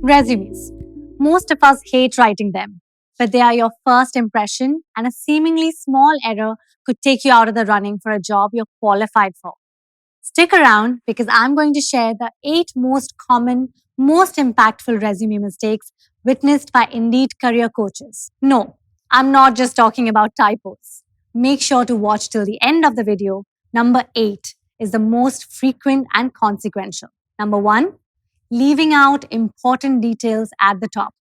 Resumes. Most of us hate writing them, but they are your first impression, and a seemingly small error could take you out of the running for a job you're qualified for. Stick around because I'm going to share the 8 most common, most impactful resume mistakes witnessed by Indeed career coaches. No, I'm not just talking about typos. Make sure to watch till the end of the video. Number 8 is the most frequent and consequential. Number 1, leaving out important details at the top.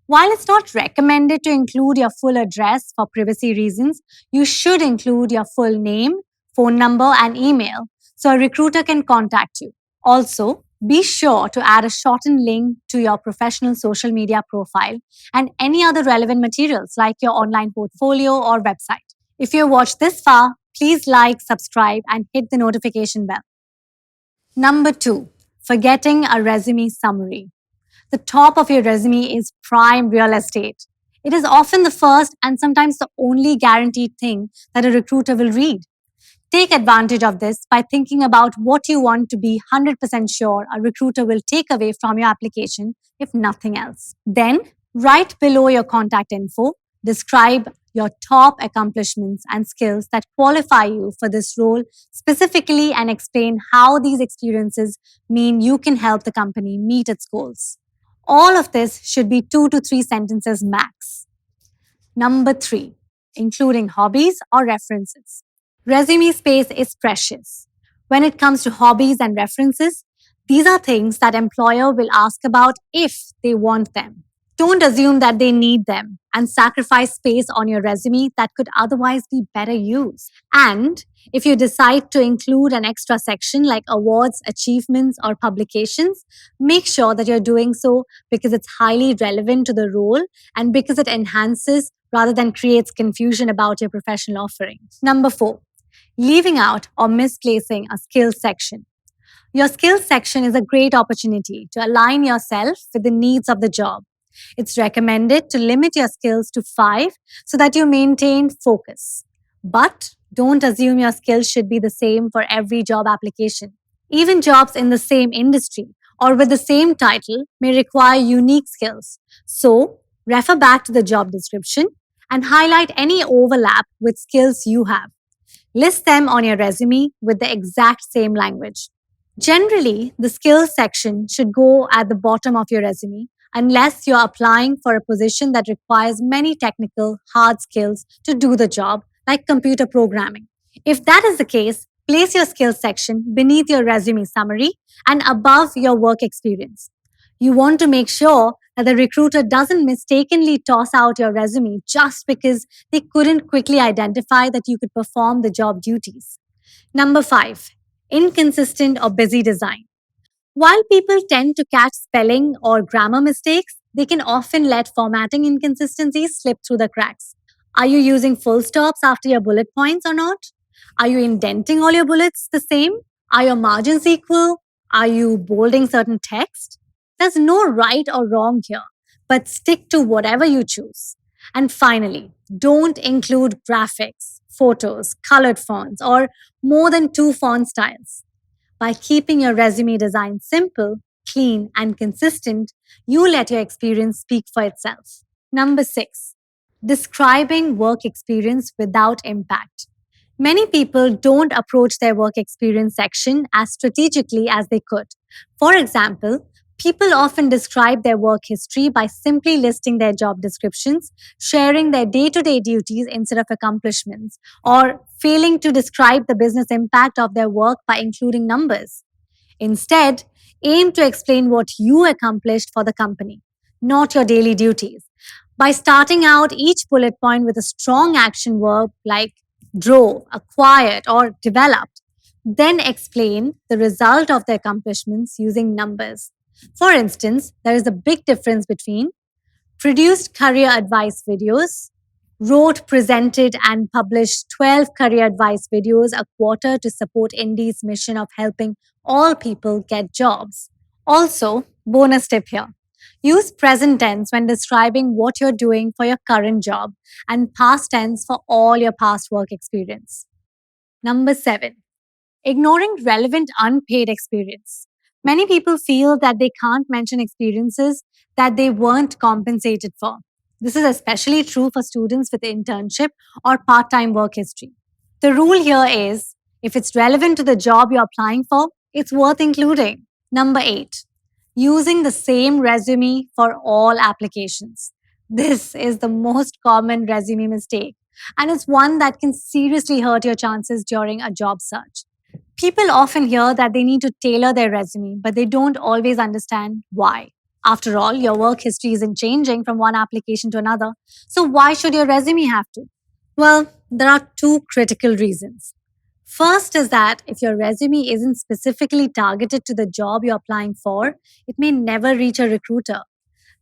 While it's not recommended to include your full address for privacy reasons, you should include your full name, phone number, and email so a recruiter can contact you. Also, be sure to add a shortened link to your professional social media profile and any other relevant materials like your online portfolio or website. If you watched this far, please like, subscribe, and hit the notification bell. Number 2, forgetting a resume summary. The top of your resume is prime real estate. It is often the first and sometimes the only guaranteed thing that a recruiter will read. Take advantage of this by thinking about what you want to be 100% sure a recruiter will take away from your application, if nothing else. Then, right below your contact info, describe your top accomplishments and skills that qualify you for this role specifically and explain how these experiences mean you can help the company meet its goals. All of this should be 2 to 3 sentences max. Number 3, including hobbies or references. Resume space is precious. When it comes to hobbies and references, these are things that employer will ask about if they want them. Don't assume that they need them and sacrifice space on your resume that could otherwise be better used. And if you decide to include an extra section like awards, achievements, or publications, make sure that you're doing so because it's highly relevant to the role and because it enhances rather than creates confusion about your professional offerings. Number 4, leaving out or misplacing a skills section. Your skills section is a great opportunity to align yourself with the needs of the job. It's recommended to limit your skills to 5 so that you maintain focus. But don't assume your skills should be the same for every job application. Even jobs in the same industry or with the same title may require unique skills. So, refer back to the job description and highlight any overlap with skills you have. List them on your resume with the exact same language. Generally, the skills section should go at the bottom of your resume unless you're applying for a position that requires many technical, hard skills to do the job, like computer programming. If that is the case, place your skills section beneath your resume summary and above your work experience. You want to make sure that the recruiter doesn't mistakenly toss out your resume just because they couldn't quickly identify that you could perform the job duties. Number 5, inconsistent or busy design. While people tend to catch spelling or grammar mistakes, they can often let formatting inconsistencies slip through the cracks. Are you using full stops after your bullet points or not? Are you indenting all your bullets the same? Are your margins equal? Are you bolding certain text? There's no right or wrong here, but stick to whatever you choose. And finally, don't include graphics, photos, colored fonts, or more than 2 font styles. By keeping your resume design simple, clean, and consistent, you let your experience speak for itself. Number 6, describing work experience without impact. Many people don't approach their work experience section as strategically as they could. For example, people often describe their work history by simply listing their job descriptions, sharing their day to day duties instead of accomplishments, or failing to describe the business impact of their work by including numbers. Instead, aim to explain what you accomplished for the company, not your daily duties. By starting out each bullet point with a strong action verb like drove, acquired, or developed, then explain the result of the accomplishments using numbers. For instance, there is a big difference between produced career advice videos, wrote, presented, and published 12 career advice videos a quarter to support Indeed's mission of helping all people get jobs. Also, bonus tip here. Use present tense when describing what you're doing for your current job and past tense for all your past work experience. Number 7, ignoring relevant unpaid experience. Many people feel that they can't mention experiences that they weren't compensated for. This is especially true for students with internship or part time work history. The rule here is if it's relevant to the job you're applying for, it's worth including. Number 8, using the same resume for all applications. This is the most common resume mistake, and it's one that can seriously hurt your chances during a job search. People often hear that they need to tailor their resume, but they don't always understand why. After all, your work history isn't changing from one application to another, so why should your resume have to? Well, there are two critical reasons. First is that if your resume isn't specifically targeted to the job you're applying for, it may never reach a recruiter.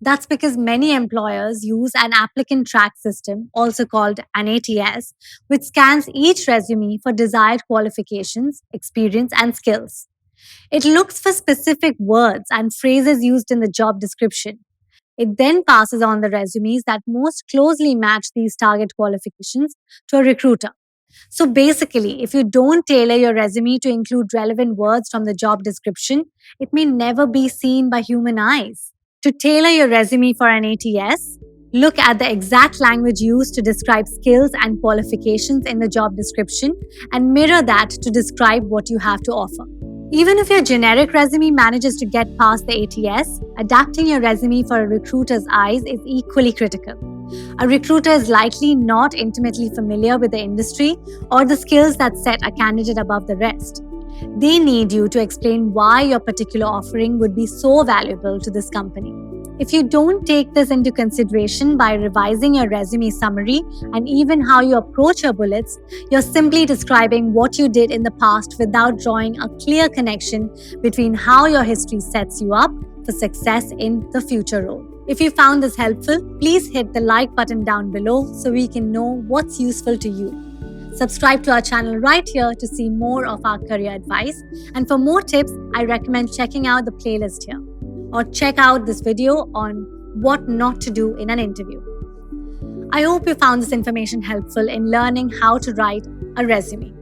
That's because many employers use an applicant track system, also called an ATS, which scans each resume for desired qualifications, experience, and skills. It looks for specific words and phrases used in the job description. It then passes on the resumes that most closely match these target qualifications to a recruiter. So basically, if you don't tailor your resume to include relevant words from the job description, it may never be seen by human eyes. To tailor your resume for an ATS, look at the exact language used to describe skills and qualifications in the job description and mirror that to describe what you have to offer. Even if your generic resume manages to get past the ATS, adapting your resume for a recruiter's eyes is equally critical. A recruiter is likely not intimately familiar with the industry or the skills that set a candidate above the rest. They need you to explain why your particular offering would be so valuable to this company. If you don't take this into consideration by revising your resume summary and even how you approach your bullets, you're simply describing what you did in the past without drawing a clear connection between how your history sets you up for success in the future role. If you found this helpful, please hit the like button down below so we can know what's useful to you. Subscribe to our channel right here to see more of our career advice. And for more tips, I recommend checking out the playlist here. Or check out this video on what not to do in an interview. I hope you found this information helpful in learning how to write a resume.